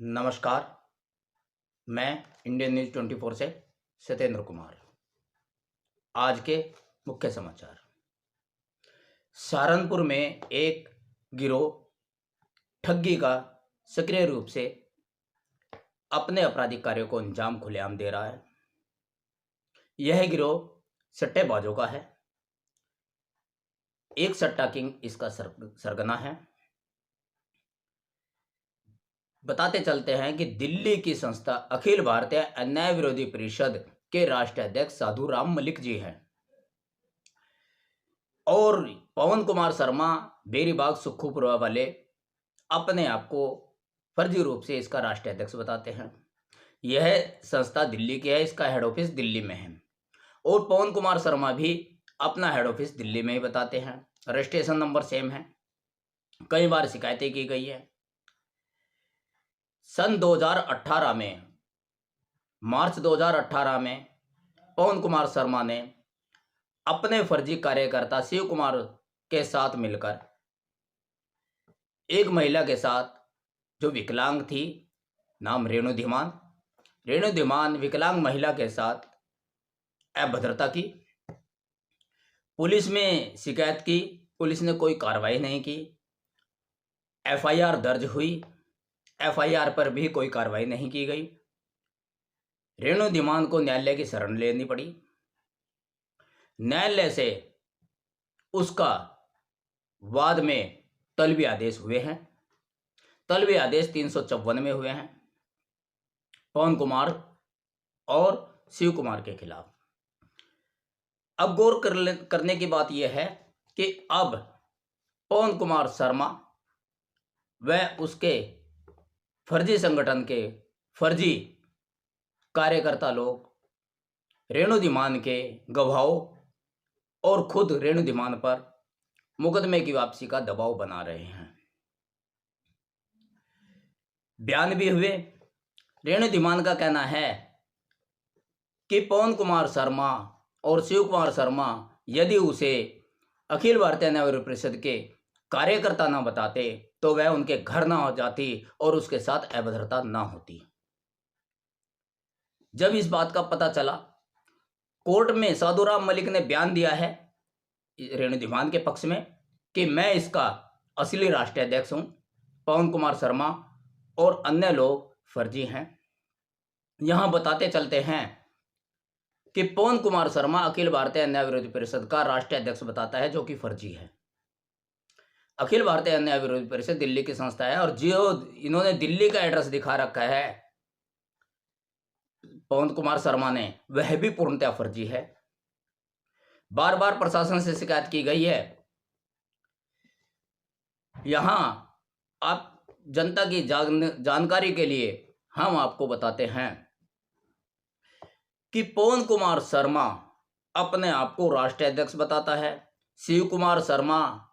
नमस्कार। मैं Indian news 24 से सत्येंद्र कुमार। आज के मुख्य समाचार। सहारनपुर में एक गिरोह ठगी का सक्रिय रूप से अपने आपराधिक कार्यों को अंजाम खुलेआम दे रहा है। यह गिरोह सट्टेबाजों का है। एक सट्टा किंग इसका सरगना है। बताते चलते हैं कि दिल्ली की संस्था अखिल भारतीय अन्याय विरोधी परिषद के राष्ट्रीय अध्यक्ष साधु राम मलिक जी हैं और पवन कुमार शर्मा बेरीबाग सुखुपुरा वाले अपने आप को फर्जी रूप से इसका राष्ट्रीय अध्यक्ष बताते हैं। यह संस्था दिल्ली की है, इसका हेड ऑफिस दिल्ली में है और पवन कुमार शर्मा भी अपना हेड ऑफिस दिल्ली में ही बताते हैं। रजिस्ट्रेशन नंबर सेम है। कई बार शिकायतें की गई है। सन 2018 में मार्च 2018 में पवन कुमार शर्मा ने अपने फर्जी कार्यकर्ता शिव कुमार के साथ मिलकर एक महिला के साथ जो विकलांग थी, नाम रेणु धीमान विकलांग महिला के साथ अभद्रता की। पुलिस में शिकायत की, पुलिस ने कोई कार्रवाई नहीं की। एफआईआर दर्ज हुई, एफआईआर पर भी कोई कार्रवाई नहीं की गई। रेणु धीमान को न्यायालय की शरण लेनी पड़ी। न्यायालय से उसका बाद में तलबी आदेश हुए हैं। तलबी आदेश 354 में हुए हैं पवन कुमार और शिव कुमार के खिलाफ। अब गौर करने की बात यह है कि अब पवन कुमार शर्मा व उसके फर्जी संगठन के फर्जी कार्यकर्ता लोग रेणु धीमान के गवाहों और खुद रेणु धीमान पर मुकदमे की वापसी का दबाव बना रहे हैं। बयान भी हुए। रेणु धीमान का कहना है कि पवन कुमार शर्मा और शिव कुमार शर्मा यदि उसे अखिल भारतीय अन्याय विरोधी परिषद के कार्यकर्ता ना बताते तो वह उनके घर ना हो जाती और उसके साथ अभद्रता ना होती। जब इस बात का पता चला, कोर्ट में साधु राम मलिक ने बयान दिया है रेणु धीमान के पक्ष में कि मैं इसका असली राष्ट्रीय अध्यक्ष हूं, पवन कुमार शर्मा और अन्य लोग फर्जी हैं। यहां बताते चलते हैं कि पवन कुमार शर्मा अखिल भारतीय अन्याय विरोधी परिषद का राष्ट्रीय अध्यक्ष बताता है, जो कि फर्जी है। अखिल भारतीय अन्याय विरोधी परिषद दिल्ली की संस्था है और जो इन्होंने दिल्ली का एड्रेस दिखा रखा है पवन कुमार शर्मा ने, वह भी पूर्णतः फर्जी है। बार बार प्रशासन से शिकायत की गई है। यहां आप जनता की जानकारी के लिए हम आपको बताते हैं कि पवन कुमार शर्मा अपने आप को राष्ट्रीय अध्यक्ष बताता है। शिव कुमार शर्मा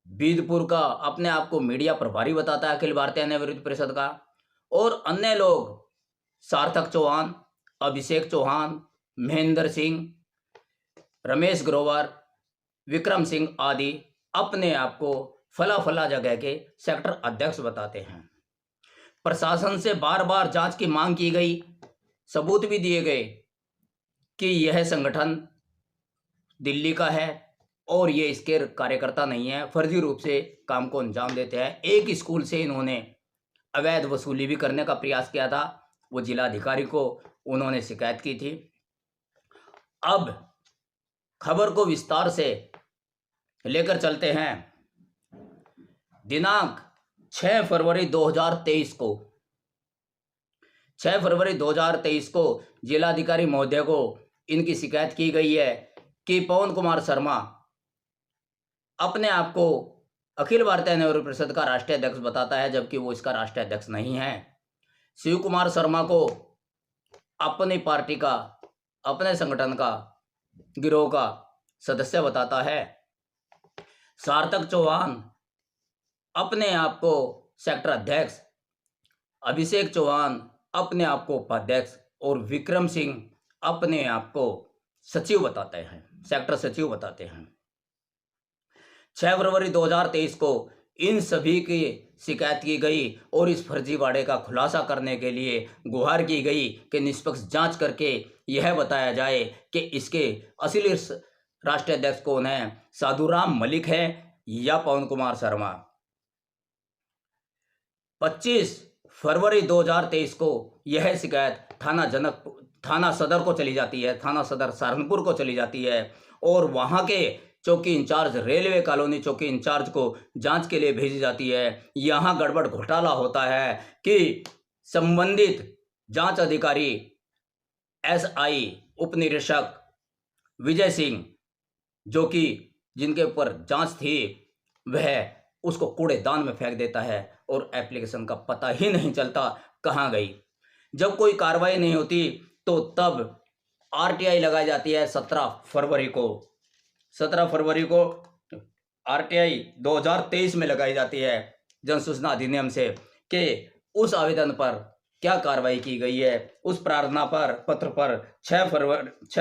बीदपुर का अपने आप को मीडिया प्रभारी बताता है अखिल भारतीय अन्याय विरोधी परिषद का, और अन्य लोग सार्थक चौहान, अभिषेक चौहान, महेंद्र सिंह, रमेश ग्रोवर, विक्रम सिंह आदि अपने आप को फला जगह के सेक्टर अध्यक्ष बताते हैं। प्रशासन से बार बार जांच की मांग की गई, सबूत भी दिए गए कि यह संगठन दिल्ली का है और ये इसके कार्यकर्ता नहीं है, फर्जी रूप से काम को अंजाम देते हैं। एक स्कूल से इन्होंने अवैध वसूली भी करने का प्रयास किया था, वो जिलाधिकारी को उन्होंने शिकायत की थी। अब खबर को विस्तार से लेकर चलते हैं। दिनांक 6 फरवरी 2023 को 6 फरवरी 2023 को जिलाधिकारी महोदय को इनकी शिकायत की गई है कि पवन कुमार शर्मा अपने आप को अखिल भारतीय अन्याय विरोधी परिषद का राष्ट्रीय अध्यक्ष बताता है, जबकि वो इसका राष्ट्रीय अध्यक्ष नहीं है। शिव कुमार शर्मा को अपनी पार्टी का, अपने संगठन का, गिरोह का सदस्य बताता है। सार्थक चौहान अपने आप को सेक्टर अध्यक्ष, अभिषेक चौहान अपने आप को उपाध्यक्ष और विक्रम सिंह अपने आप को सचिव बताते हैं, सेक्टर सचिव बताते हैं। 6 फरवरी 2023 को इन सभी के शिकायत की गई और इस फर्जीवाड़े का खुलासा करने के लिए गुहार की गई कि निष्पक्ष जांच करके यह बताया जाए कि इसके असली राष्ट्रीय अध्यक्ष कौन है, साधुराम मलिक है या पवन कुमार शर्मा। 25 फरवरी 2023 को यह शिकायत थाना सदर को चली जाती है, थाना सदर सहारनपुर को चली जाती है और वहां के चौकी इंचार्ज, रेलवे कॉलोनी चौकी इंचार्ज को जांच के लिए भेजी जाती है। यहां गड़बड़ घोटाला होता है कि संबंधित जांच अधिकारी SI उप निरीक्षक विजय सिंह, जो कि जिनके ऊपर जांच थी, वह उसको कूड़ेदान में फेंक देता है और एप्लीकेशन का पता ही नहीं चलता कहाँ गई। जब कोई कार्रवाई नहीं होती तो तब RTI लगाई जाती है 17 फरवरी को। 17 फरवरी को RTI 2023 में लगाई जाती है जन सूचना अधिनियम से कि उस आवेदन पर क्या कार्रवाई की गई है। उस प्रार्थना पत्र पर 6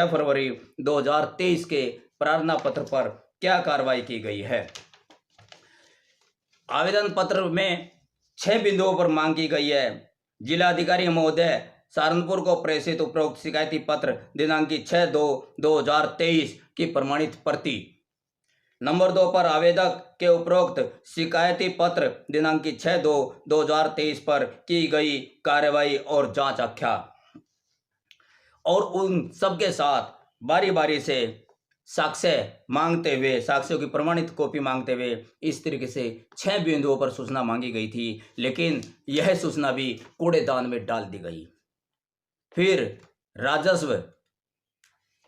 फरवरी 2023 के प्रार्थना पत्र पर क्या कार्रवाई की गई है। आवेदन पत्र में 6 बिंदुओं पर मांग की गई है। जिलाधिकारी महोदय, सहारनपुर को प्रेषित उपरोक्त शिकायती पत्र दिनांकित 6/2/2023 की प्रमाणित प्रति। नंबर 2 पर आवेदक के उपरोक्त शिकायती पत्र दिनांकित 6/2/2023 पर की गई कार्रवाई और जांच आख्या, और उन सबके साथ बारी बारी से साक्ष्य मांगते हुए, साक्ष्यों की प्रमाणित कॉपी मांगते हुए इस तरीके से 6 बिंदुओं पर सूचना मांगी गई थी, लेकिन यह सूचना भी कूड़ेदान में डाल दी गई। फिर राजस्व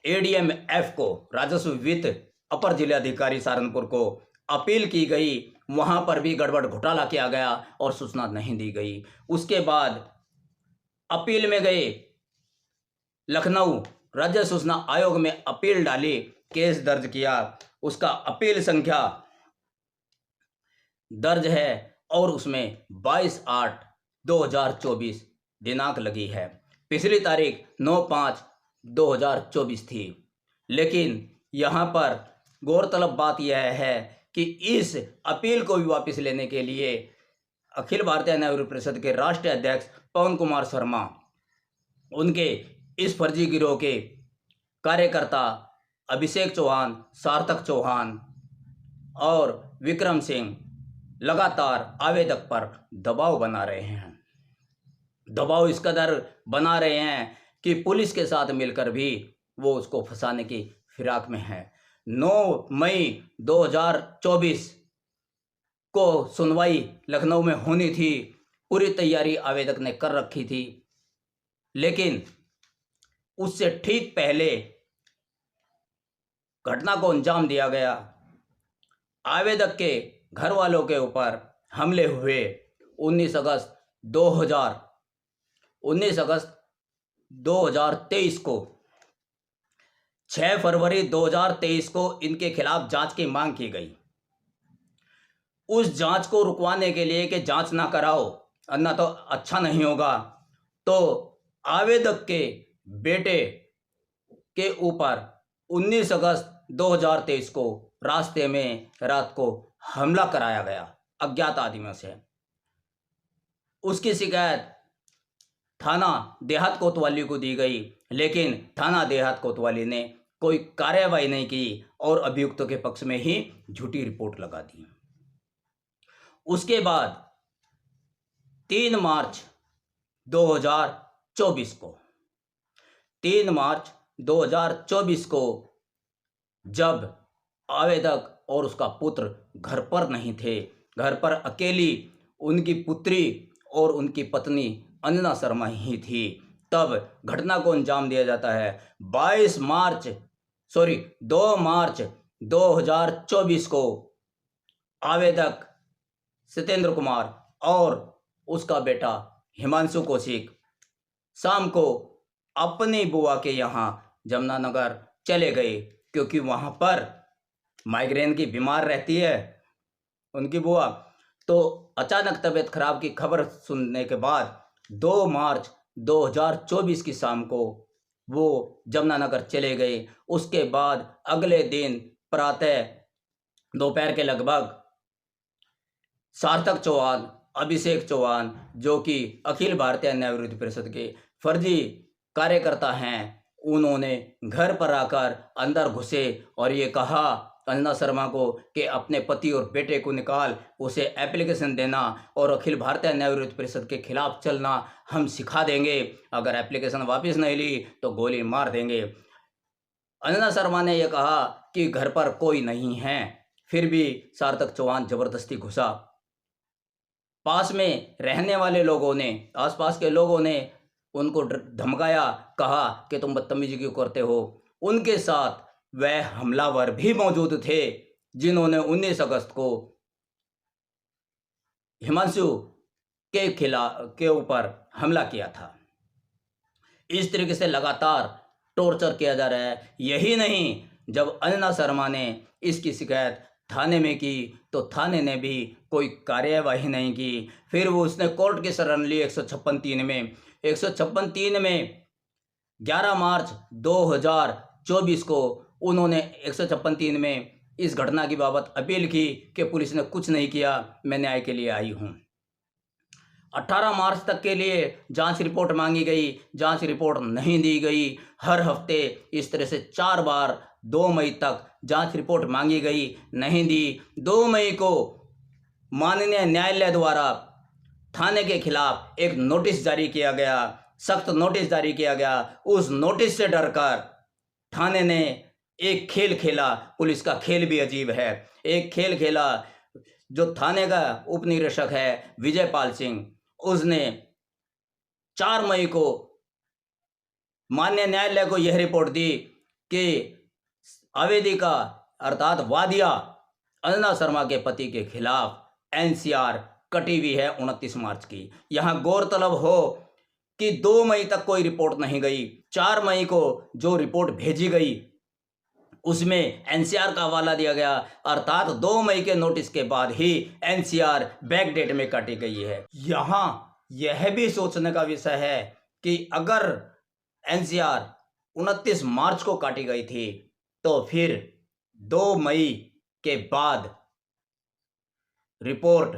ADM F को, राजस्व वित्त अपर जिलाधिकारी सहारनपुर को अपील की गई। वहां पर भी गड़बड़ घोटाला किया गया और सूचना नहीं दी गई। उसके बाद अपील में गए लखनऊ राज्य सूचना आयोग में अपील डाली, केस दर्ज किया। उसका अपील संख्या दर्ज है और उसमें 22/8/2024 दिनांक लगी है। पिछली तारीख 9/5/2024 थी। लेकिन यहाँ पर गौरतलब बात यह है कि इस अपील को भी वापस लेने के लिए अखिल भारतीय न्याय विरोध परिषद के राष्ट्रीय अध्यक्ष पवन कुमार शर्मा, उनके इस फर्जी गिरोह के कार्यकर्ता अभिषेक चौहान, सार्थक चौहान और विक्रम सिंह लगातार आवेदक पर दबाव बना रहे हैं। दबाव इस कदर बना रहे हैं कि पुलिस के साथ मिलकर भी वो उसको फंसाने की फिराक में है। 9 मई 2024 को सुनवाई लखनऊ में होनी थी। पूरी तैयारी आवेदक ने कर रखी थी, लेकिन उससे ठीक पहले घटना को अंजाम दिया गया। आवेदक के घर वालों के ऊपर हमले हुए। 19 अगस्त 2023 को, 6 फरवरी 2023 को इनके खिलाफ जांच की मांग की गई। उस जांच को रुकवाने के लिए कि जांच ना कराओ, अन्ना तो अच्छा नहीं होगा, तो आवेदक के बेटे के ऊपर 19 अगस्त 2023 को रास्ते में रात को हमला कराया गया अज्ञात आदमियों से। उसकी शिकायत थाना देहात कोतवाली को दी गई, लेकिन थाना देहात कोतवाली ने कोई कार्रवाई नहीं की और अभियुक्तों के पक्ष में ही झूठी रिपोर्ट लगा दी। उसके बाद 3 मार्च 2024 को 3 मार्च 2024 को जब आवेदक और उसका पुत्र घर पर नहीं थे, घर पर अकेली उनकी पुत्री और उनकी पत्नी अंजना शर्मा ही थी, तब घटना को अंजाम दिया जाता है। 2 मार्च 2024 को आवेदक सत्येंद्र कुमार और उसका बेटा हिमांशु कौशिक शाम को अपनी बुआ के यहाँ जमुनानगर चले गए, क्योंकि वहाँ पर माइग्रेन की बीमार रहती है उनकी बुआ। तो अचानक तबीयत खराब की खबर सुनने के बाद 2 मार्च 2024 की शाम को वो जमुनानगर चले गए। उसके बाद अगले दिन प्रातः दोपहर के लगभग सार्थक चौहान अभिषेक चौहान, जो कि अखिल भारतीय न्याय विरोधी परिषद के फर्जी कार्यकर्ता हैं, उन्होंने घर पर आकर अंदर घुसे और ये कहा अंजना शर्मा को कि अपने पति और बेटे को निकाल, उसे एप्लीकेशन देना और अखिल भारतीय न्याय विरोधी परिषद के खिलाफ चलना हम सिखा देंगे। अगर एप्लीकेशन वापस नहीं ली तो गोली मार देंगे। अंजना शर्मा ने यह कहा कि घर पर कोई नहीं है, फिर भी सार्थक चौहान जबरदस्ती घुसा। पास में रहने वाले लोगों ने, आसपास के लोगों ने उनको धमकाया, कहा कि तुम बदतमीजी क्यों करते हो। उनके साथ वह हमलावर भी मौजूद थे जिन्होंने 19 अगस्त को हिमांशु के ऊपर हमला किया था। इस तरीके से लगातार टॉर्चर किया जा रहा है। यही नहीं, जब अंजना शर्मा ने इसकी शिकायत थाने में की तो थाने ने भी कोई कार्यवाही नहीं की। फिर वो उसने कोर्ट की शरण ली 156(3) में। 156(3) में 11 मार्च 2024 को उन्होंने 156(3) में इस घटना की बाबत अपील की कि पुलिस ने कुछ नहीं किया, मैं न्याय के लिए आई हूँ। 18 मार्च तक के लिए जांच रिपोर्ट मांगी गई, जांच रिपोर्ट नहीं दी गई। हर हफ्ते इस तरह से 4 बार 2 मई तक जांच रिपोर्ट मांगी गई, नहीं दी। 2 मई को माननीय न्यायालय द्वारा थाने के खिलाफ एक नोटिस जारी किया गया, सख्त नोटिस जारी किया गया। उस नोटिस से डरकर थाने ने एक खेल खेला। पुलिस का खेल भी अजीब है। एक खेल खेला। जो थाने का उप निरीक्षक है विजयपाल सिंह, उसने 4 मई को माननीय न्यायालय को यह रिपोर्ट दी कि आवेदिका अर्थात वादिया अंजना शर्मा के पति के खिलाफ एनसीआर कटी हुई है 29 मार्च की। यहाँ गौरतलब हो कि 2 मई तक कोई रिपोर्ट नहीं गई। 4 मई को जो रिपोर्ट भेजी गई उसमें एनसीआर का हवाला दिया गया, अर्थात 2 मई के नोटिस के बाद ही एनसीआर बैक डेट में काटी गई है। यहाँ यह भी सोचने का विषय है कि अगर एनसीआर 29 मार्च को काटी गई थी तो फिर 2 मई के बाद रिपोर्ट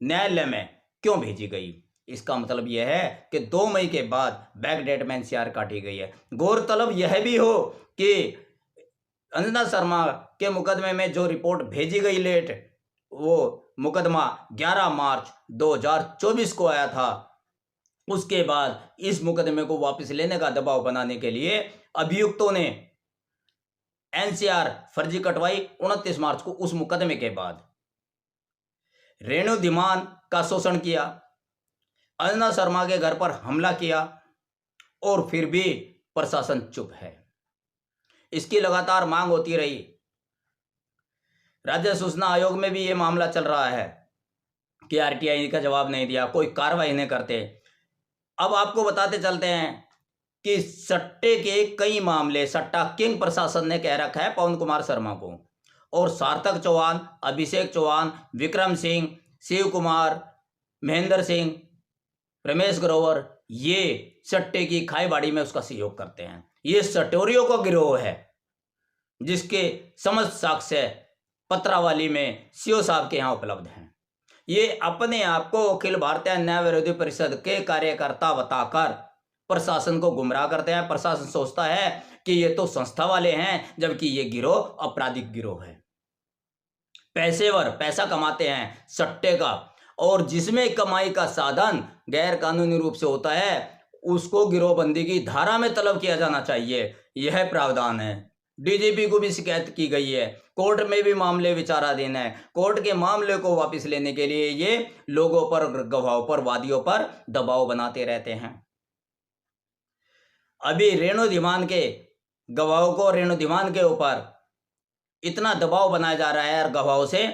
न्यायालय में क्यों भेजी गई। इसका मतलब यह है कि 2 मई के बाद बैक डेट में एनसीआर काटी गई है। गौरतलब यह भी हो कि अंजना शर्मा के मुकदमे में जो रिपोर्ट भेजी गई लेट, वो मुकदमा 11 मार्च 2024 को आया था। उसके बाद इस मुकदमे को वापस लेने का दबाव बनाने के लिए अभियुक्तों ने एनसीआर फर्जी कटवाई 29 मार्च को। उस मुकदमे के बाद रेणु धीमान का शोषण किया, अंजना शर्मा के घर पर हमला किया और फिर भी प्रशासन चुप है। इसकी लगातार मांग होती रही। राज्य सूचना आयोग में भी ये मामला चल रहा है कि आरटीआई का जवाब नहीं दिया, कोई कार्रवाई नहीं करते। अब आपको बताते चलते हैं कि सट्टे के कई मामले सट्टा किंग प्रशासन ने कह रखा है पवन कुमार शर्मा को, और सार्थक चौहान, अभिषेक चौहान, विक्रम सिंह, शिव कुमार, महेंद्र सिंह, रमेश ग्रोवर, ये सट्टे की खाईबाड़ी में उसका सहयोग करते हैं। ये सटोरियों का गिरोह है जिसके समस्त साक्ष्य पत्रावाली में सीओ साहब के यहाँ उपलब्ध हैं। ये अपने आप को अखिल भारतीय न्याय विरोधी परिषद के कार्यकर्ता बताकर प्रशासन को गुमराह करते हैं। प्रशासन सोचता है कि ये तो संस्था वाले हैं, जबकि ये गिरोह आपराधिक गिरोह है। पेशेवर पैसा कमाते हैं सट्टे का, और जिसमें कमाई का साधन गैर कानूनी रूप से होता है उसको गिरोहबंदी की धारा में तलब किया जाना चाहिए। यह प्रावधान है। डीजीपी को भी शिकायत की गई है, कोर्ट में भी मामले विचाराधीन है। कोर्ट के मामले को वापस लेने के लिए ये लोगों पर, गवाहों पर, वादियों पर दबाव बनाते रहते हैं। अभी रेणु धीमान के गवाहों को, रेणु धीमान के ऊपर इतना दबाव बनाया जा रहा है और गवाहों से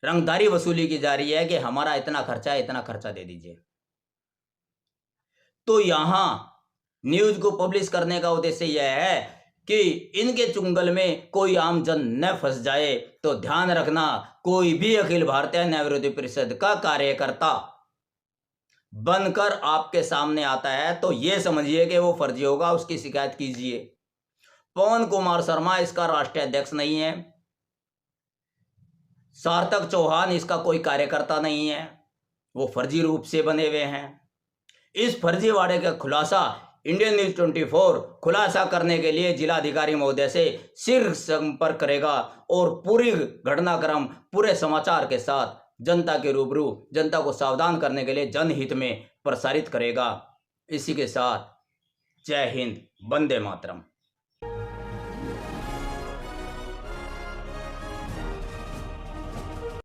रंगदारी वसूली की जा रही है कि हमारा इतना खर्चा है, इतना खर्चा दे दीजिए। तो यहां न्यूज को पब्लिश करने का उद्देश्य यह है कि इनके चुंगल में कोई आम जन न फंस जाए। तो ध्यान रखना, कोई भी अखिल भारतीय न्याय विरोधी परिषद का कार्यकर्ता बनकर आपके सामने आता है तो यह समझिए कि वो फर्जी होगा, उसकी शिकायत कीजिए। पवन कुमार शर्मा इसका राष्ट्रीय अध्यक्ष नहीं है, सार्थक चौहान इसका कोई कार्यकर्ता नहीं है, वो फर्जी रूप से बने हुए हैं। इस फर्जीवाड़े का खुलासा इंडियन न्यूज 24 खुलासा करने के लिए जिलाधिकारी महोदय से शीघ्र संपर्क करेगा और पूरी घटनाक्रम पूरे समाचार के साथ जनता के रूबरू जनता को सावधान करने के लिए जनहित में प्रसारित करेगा। इसी के साथ जय हिंद, वंदे मातरम।